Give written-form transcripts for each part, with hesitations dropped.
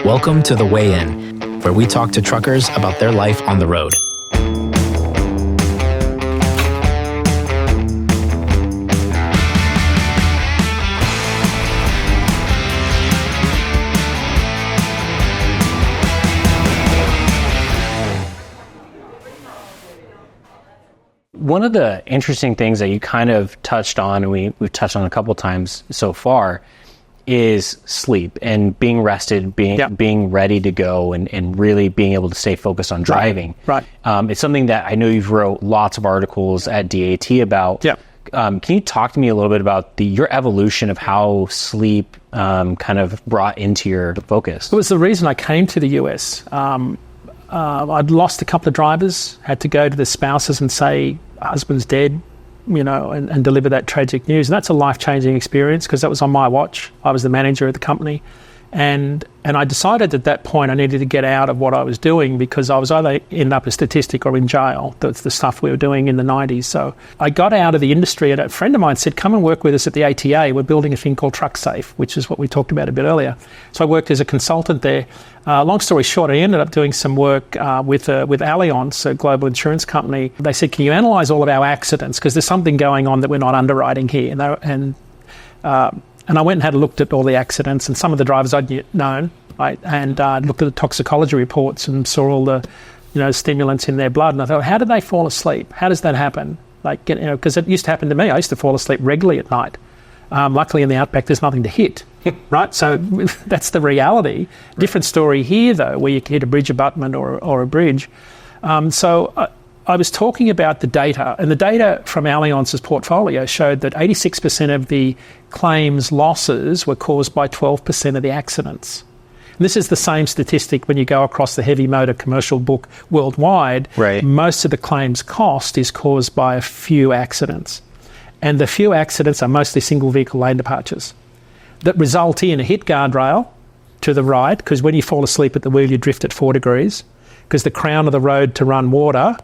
Welcome to The Way In, where we talk to truckers about their life on the road. One of the interesting things that you kind of touched on, and we've touched on a couple times so far, is sleep and being rested, being ready to go, and really being able to stay focused on driving. Right. It's something that I know you've wrote lots of articles at DAT about. Yeah. Can you talk to me a little bit about your evolution of how sleep kind of brought into your focus? It was the reason I came to the US. I'd lost a couple of drivers, had to go to the spouses and say, husband's dead, and deliver that tragic news. And that's a life-changing experience because that was on my watch. I was the manager of the company. And I decided at that point I needed to get out of what I was doing because I was either end up a statistic or in jail. That's the stuff we were doing in the 90s. So I got out of the industry, and a friend of mine said, come and work with us at the ATA. We're building a thing called Truck Safe, which is what we talked about a bit earlier. So I worked as a consultant there. Long story short, I ended up doing some work with Allianz, a global insurance company. They said, can you analyse all of our accidents? Because there's something going on that we're not underwriting here. And I went and had a look at all the accidents and some of the drivers I'd known, right? And looked at the toxicology reports and saw all the, stimulants in their blood. And I thought, how do they fall asleep? How does that happen? Because it used to happen to me. I used to fall asleep regularly at night. Luckily in the outback, there's nothing to hit, right? So that's the reality. Right. Different story here, though, where you hit a bridge abutment or a bridge. I was talking about the data, and the data from Allianz's portfolio showed that 86% of the claims losses were caused by 12% of the accidents. And this is the same statistic when you go across the heavy motor commercial book worldwide. Right. Most of the claims cost is caused by a few accidents. And the few accidents are mostly single vehicle lane departures that result in a hit guardrail to the right, because when you fall asleep at the wheel, you drift at 4 degrees, because the crown of the road to run water,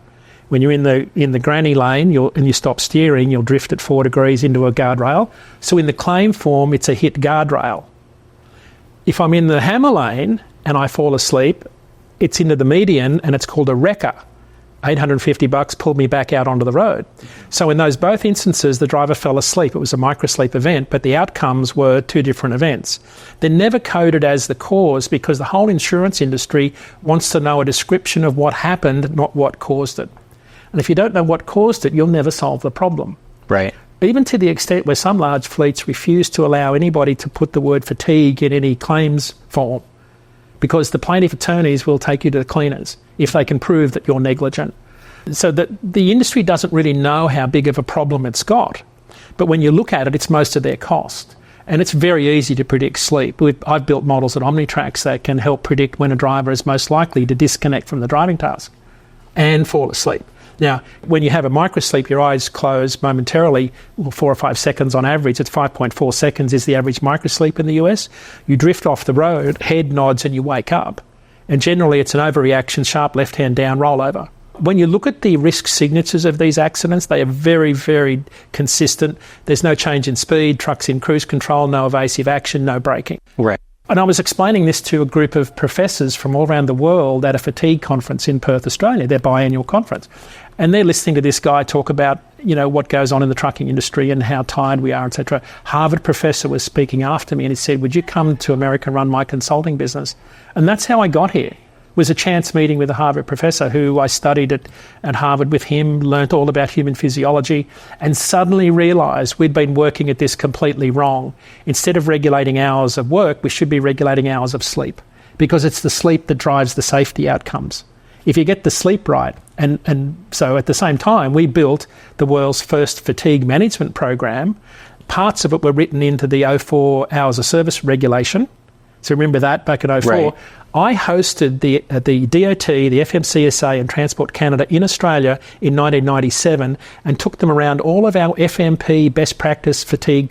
when you're in the granny lane and you stop steering, you'll drift at 4 degrees into a guardrail. So in the claim form, it's a hit guardrail. If I'm in the hammer lane and I fall asleep, it's into the median and it's called a wrecker. $850 pulled me back out onto the road. So in those both instances, the driver fell asleep. It was a microsleep event, but the outcomes were two different events. They're never coded as the cause because the whole insurance industry wants to know a description of what happened, not what caused it. And if you don't know what caused it, you'll never solve the problem. Right. Even to the extent where some large fleets refuse to allow anybody to put the word fatigue in any claims form, because the plaintiff attorneys will take you to the cleaners if they can prove that you're negligent. So that the industry doesn't really know how big of a problem it's got. But when you look at it, it's most of their cost. And it's very easy to predict sleep. I've built models at Omnitrax that can help predict when a driver is most likely to disconnect from the driving task and fall asleep. Now, when you have a microsleep, your eyes close momentarily, 4 or 5 seconds on average. It's 5.4 seconds is the average microsleep in the US. You drift off the road, head nods, and you wake up. And generally, it's an overreaction, sharp left hand down, rollover. When you look at the risk signatures of these accidents, they are very, very consistent. There's no change in speed, trucks in cruise control, no evasive action, no braking. Right. And I was explaining this to a group of professors from all around the world at a fatigue conference in Perth, Australia, their biannual conference. And they're listening to this guy talk about, what goes on in the trucking industry and how tired we are, etc. Harvard professor was speaking after me and he said, would you come to America and run my consulting business? And that's how I got here. It was a chance meeting with a Harvard professor who I studied at Harvard with him, learnt all about human physiology, and suddenly realised we'd been working at this completely wrong. Instead of regulating hours of work, we should be regulating hours of sleep, because it's the sleep that drives the safety outcomes. If you get the sleep right, and so at the same time, we built the world's first fatigue management program. Parts of it were written into the 04 hours of service regulation. So remember that back in 04. Right. I hosted the DOT, the FMCSA and Transport Canada in Australia in 1997 and took them around all of our FMP best practice fatigue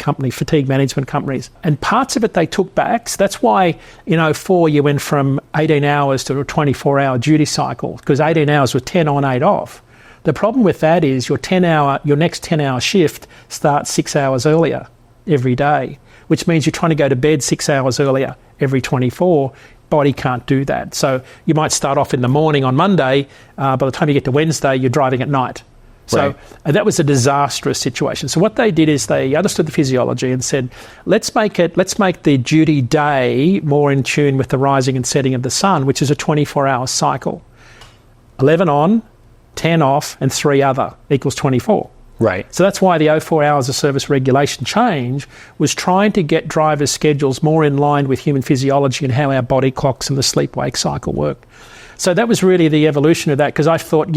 management companies. And parts of it they took back. So that's why in 04 you went from 18 hours to a 24-hour duty cycle, because 18 hours were 10 on, 8 off. The problem with that is your next 10-hour shift starts 6 hours earlier every day, which means you're trying to go to bed 6 hours earlier every 24. body can't do that. So you might start off in the morning on Monday. By the time you get to Wednesday, you're driving at night. So that was a disastrous situation. So what they did is they understood the physiology and said, let's make the duty day more in tune with the rising and setting of the sun, which is a 24-hour cycle. 11 on, 10 off, and 3 other equals 24. Right. So that's why the 04 hours of service regulation change was trying to get drivers' schedules more in line with human physiology and how our body clocks and the sleep-wake cycle work. So that was really the evolution of that, because I thought,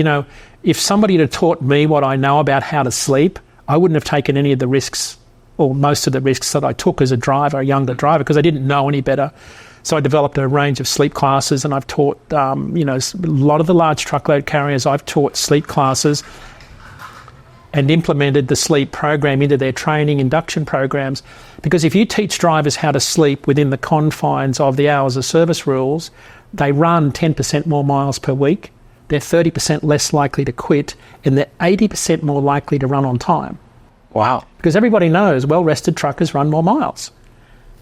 if somebody had taught me what I know about how to sleep, I wouldn't have taken any of the risks, or most of the risks that I took as a younger driver, because I didn't know any better. So I developed a range of sleep classes, and I've taught, a lot of the large truckload carriers, I've taught sleep classes and implemented the sleep program into their training induction programs. Because if you teach drivers how to sleep within the confines of the hours of service rules, they run 10% more miles per week, they're 30% less likely to quit, and they're 80% more likely to run on time. Wow. Because everybody knows well-rested truckers run more miles.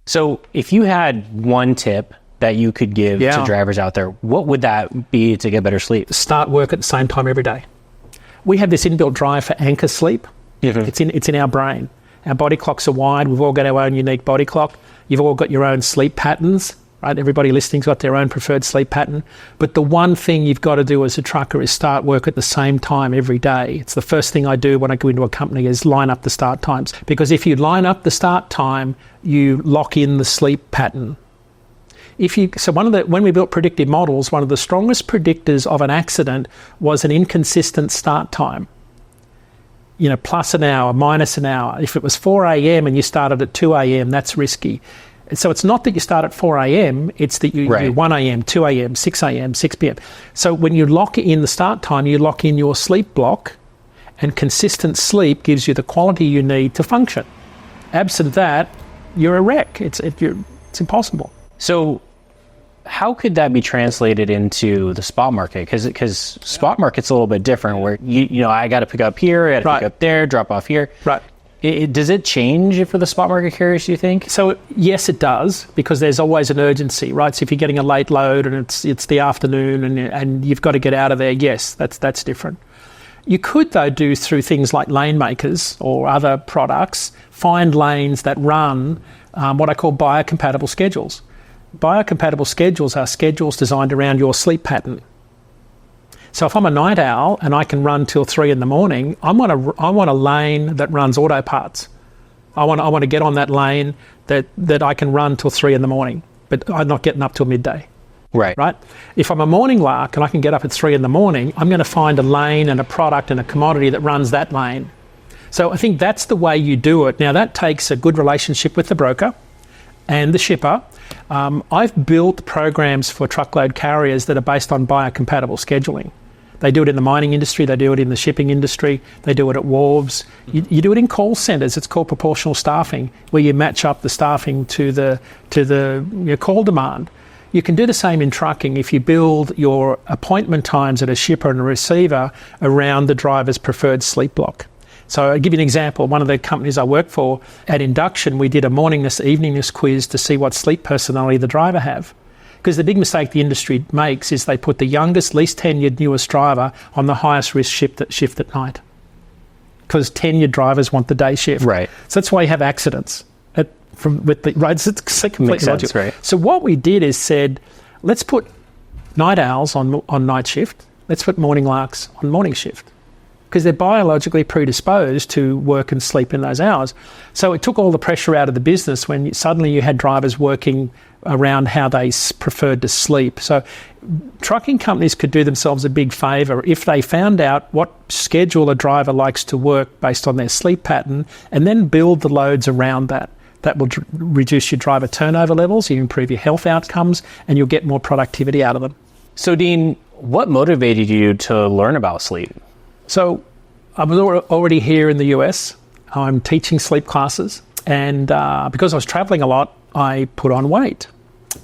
So if you had one tip that you could give to drivers out there, what would that be to get better sleep? Start work at the same time every day. We have this inbuilt drive for anchor sleep. Mm-hmm. It's in our brain. Our body clocks are wired. We've all got our own unique body clock. You've all got your own sleep patterns, right? Everybody listening's got their own preferred sleep pattern. But the one thing you've got to do as a trucker is start work at the same time every day. It's the first thing I do when I go into a company is line up the start times. Because if you line up the start time, you lock in the sleep pattern. When we built predictive models, one of the strongest predictors of an accident was an inconsistent start time. Plus an hour, minus an hour. If it was 4 a.m. and you started at 2 a.m., that's risky. So it's not that you start at 4 a.m., it's that you do 1 a.m., 2 a.m., 6 a.m., 6 p.m. So when you lock in the start time, you lock in your sleep block, and consistent sleep gives you the quality you need to function. Absent that, you're a wreck. It's impossible. So how could that be translated into the spot market? Because spot market's a little bit different, where I got to pick up here, I got to pick up there, drop off here. Right. Does it change for the spot market carriers, do you think? So yes, it does, because there's always an urgency, right? So if you're getting a late load and it's the afternoon and you've got to get out of there, yes, that's different. You could, though, do through things like lane makers or other products, find lanes that run what I call biocompatible schedules. Biocompatible schedules are schedules designed around your sleep pattern. So if I'm a night owl and I can run till 3 in the morning, I want a lane that runs auto parts. I want to get on that lane that I can run till 3 in the morning, but I'm not getting up till midday. Right. If I'm a morning lark and I can get up at 3 in the morning, I'm going to find a lane and a product and a commodity that runs that lane. So I think that's the way you do it. Now that takes a good relationship with the broker and the shipper. I've built programs for truckload carriers that are based on biocompatible scheduling. They do it in the mining industry, they do it in the shipping industry, they do it at wharves. You do it in call centres. It's called proportional staffing, where you match up the staffing to your call demand. You can do the same in trucking if you build your appointment times at a shipper and a receiver around the driver's preferred sleep block. So I'll give you an example. One of the companies I work for, at induction, we did a morningness, eveningness quiz to see what sleep personality the driver have. Because the big mistake the industry makes is they put the youngest, least tenured, newest driver on the highest risk shift at night. Because tenured drivers want the day shift. Right. So that's why you have accidents with the roads. It's completely logical. Right. So what we did is said, let's put night owls on night shift. Let's put morning larks on morning shift. Because they're biologically predisposed to work and sleep in those hours. So it took all the pressure out of the business when suddenly you had drivers working around how they preferred to sleep. So trucking companies could do themselves a big favour if they found out what schedule a driver likes to work based on their sleep pattern, and then build the loads around that. That will reduce your driver turnover levels, you improve your health outcomes, and you'll get more productivity out of them. So Dean, what motivated you to learn about sleep? So I was already here in the US. I'm teaching sleep classes, and because I was traveling a lot, I put on weight.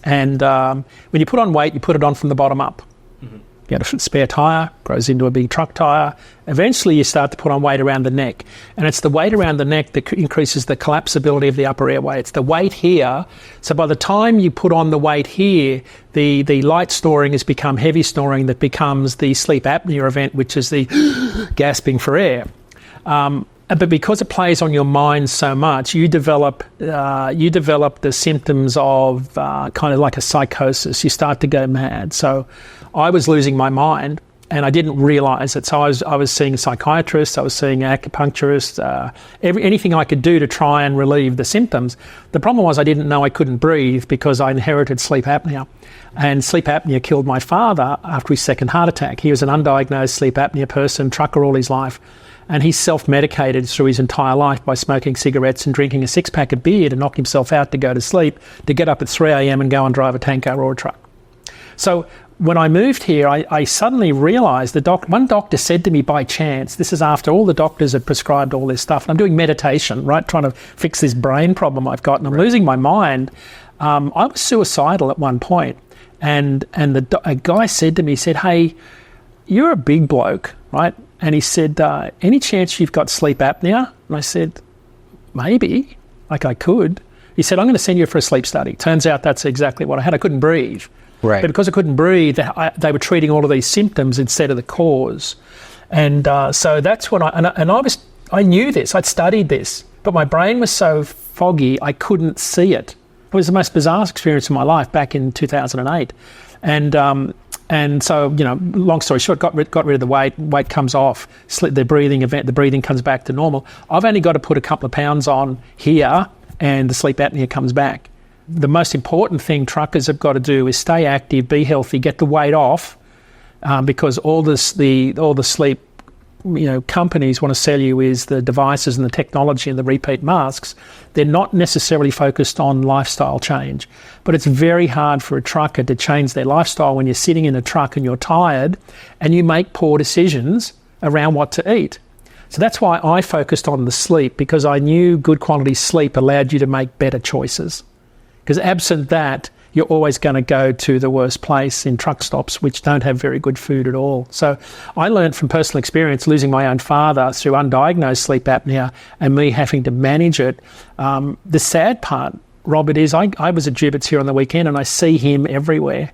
And when you put on weight, you put it on from the bottom up. Mm-hmm. get a spare tyre, grows into a big truck tyre. Eventually you start to put on weight around the neck. And it's the weight around the neck that increases the collapsibility of the upper airway. It's the weight here. So by the time you put on the weight here, the light snoring has become heavy snoring that becomes the sleep apnea event, which is the gasping for air. But because it plays on your mind so much, you develop the symptoms of kind of like a psychosis. You start to go mad. So I was losing my mind, and I didn't realise it. So I was seeing psychiatrists, I was seeing acupuncturists, anything I could do to try and relieve the symptoms. The problem was I didn't know I couldn't breathe because I inherited sleep apnea. And sleep apnea killed my father after his second heart attack. He was an undiagnosed sleep apnea person, trucker all his life. And he self-medicated through his entire life by smoking cigarettes and drinking a six-pack of beer to knock himself out to go to sleep, to get up at 3 a.m. and go and drive a tank car or a truck. So when I moved here, I suddenly realised one doctor said to me by chance, this is after all the doctors had prescribed all this stuff, and I'm doing meditation, right, trying to fix this brain problem I've got, and I'm losing my mind. I was suicidal at one point, and a guy said to me, he said, hey, you're a big bloke, right? And he said, any chance you've got sleep apnea? And I said, maybe, like I could. He said, I'm going to send you for a sleep study. Turns out that's exactly what I had. I couldn't breathe. Right. But because I couldn't breathe, they were treating all of these symptoms instead of the cause. And so that's when I knew this. I'd studied this. But my brain was so foggy, I couldn't see it. It was the most bizarre experience of my life back in 2008. And so, long story short, got rid of the weight comes off, the breathing comes back to normal. I've only got to put a couple of pounds on here and the sleep apnea comes back. The most important thing truckers have got to do is stay active, be healthy, get the weight off, because all the sleep companies want to sell you is the devices and the technology and the repeat masks. They're not necessarily focused on lifestyle change. But it's very hard for a trucker to change their lifestyle when you're sitting in a truck and you're tired and you make poor decisions around what to eat. So that's why I focused on the sleep, because I knew good quality sleep allowed you to make better choices. Because absent that, you're always going to go to the worst place in truck stops, which don't have very good food at all. So I learned from personal experience, losing my own father through undiagnosed sleep apnea and me having to manage it. The sad part, Robert, is I was at Jubit's here on the weekend and I see him everywhere.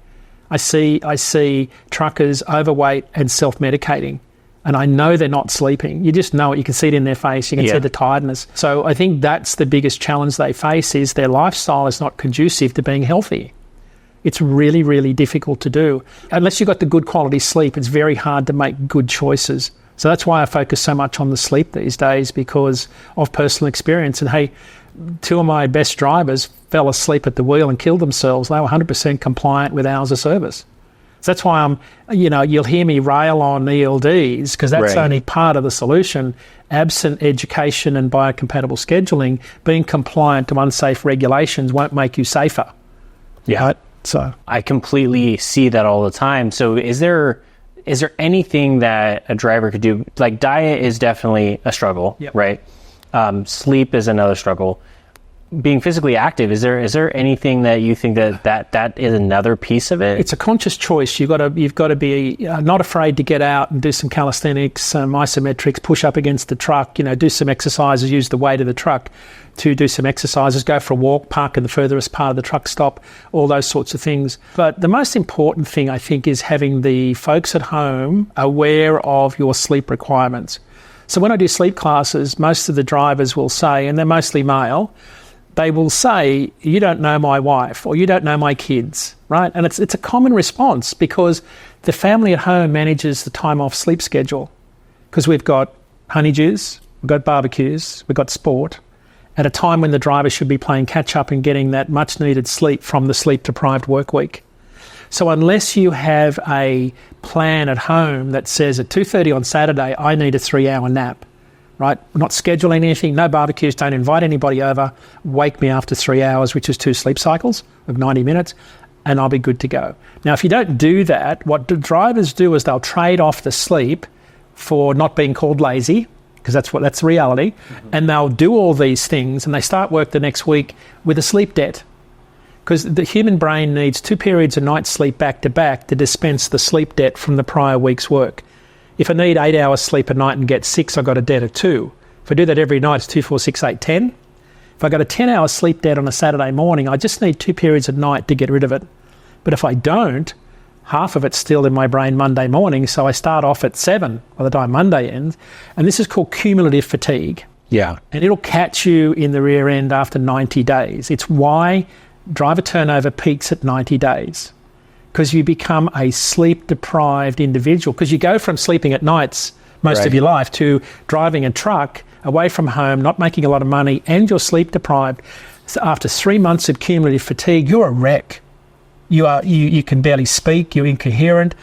I see truckers overweight and self-medicating. And I know they're not sleeping. You just know it. You can see it in their face. You can see the tiredness. So I think that's the biggest challenge they face, is their lifestyle is not conducive to being healthy. It's really, really difficult to do. Unless you've got the good quality sleep, it's very hard to make good choices. So that's why I focus so much on the sleep these days, because of personal experience. And hey, 2 of my best drivers fell asleep at the wheel and killed themselves. They were 100% compliant with hours of service. So that's why you'll hear me rail on ELDs, because that's only part of the solution. Absent education and biocompatible scheduling, being compliant to unsafe regulations won't make you safer. Yeah. Right? So I completely see that all the time. So is there anything that a driver could do? Like, diet is definitely a struggle, right? Sleep is another struggle. Being physically active, is there anything that you think that is another piece of it? It's a conscious choice. You've got to be not afraid to get out and do some calisthenics, some isometrics, push up against the truck, do some exercises, use the weight of the truck to do some exercises, go for a walk, park in the furthest part of the truck stop, all those sorts of things. But the most important thing, I think, is having the folks at home aware of your sleep requirements. So when I do sleep classes, most of the drivers will say, and they're mostly male, they will say, you don't know my wife, or you don't know my kids, right? And it's a common response, because the family at home manages the time off sleep schedule, because we've got honeydews, we've got barbecues, we've got sport, at a time when the driver should be playing catch up and getting that much needed sleep from the sleep deprived work week. So unless you have a plan at home that says at 2:30 on Saturday, I need a 3-hour nap, right? We're not scheduling anything, no barbecues, don't invite anybody over, wake me after 3 hours, which is 2 sleep cycles of 90 minutes, and I'll be good to go. Now, if you don't do that, what the drivers do is they'll trade off the sleep for not being called lazy, because that's reality, and they'll do all these things, and they start work the next week with a sleep debt. because the human brain needs 2 periods of night sleep back to back to dispense the sleep debt from the prior week's work. If I need 8 hours sleep a night and get 6, I've got a debt of 2. If I do that every night, it's 2, 4, 6, 8, 10. If I got a 10-hour sleep debt on a Saturday morning, I just need 2 periods of night to get rid of it. But if I don't, half of it's still in my brain Monday morning, so I start off at 7 by the time Monday ends, and this is called cumulative fatigue. Yeah. And it'll catch you in the rear end after 90 days. It's why driver turnover peaks at 90 days, because you become a sleep-deprived individual, because you go from sleeping at nights most of your life to driving a truck away from home, not making a lot of money, and you're sleep-deprived. So after 3 months of cumulative fatigue, you're a wreck. You can barely speak, you're incoherent,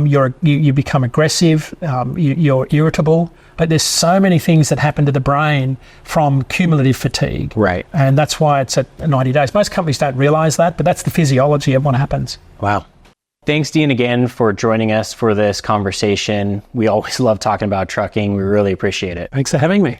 you become aggressive, you're irritable. But there's so many things that happen to the brain from cumulative fatigue. Right. And that's why it's at 90 days. Most companies don't realise that, but that's the physiology of what happens. Wow. Thanks, Dean, again for joining us for this conversation. We always love talking about trucking. We really appreciate it. Thanks for having me.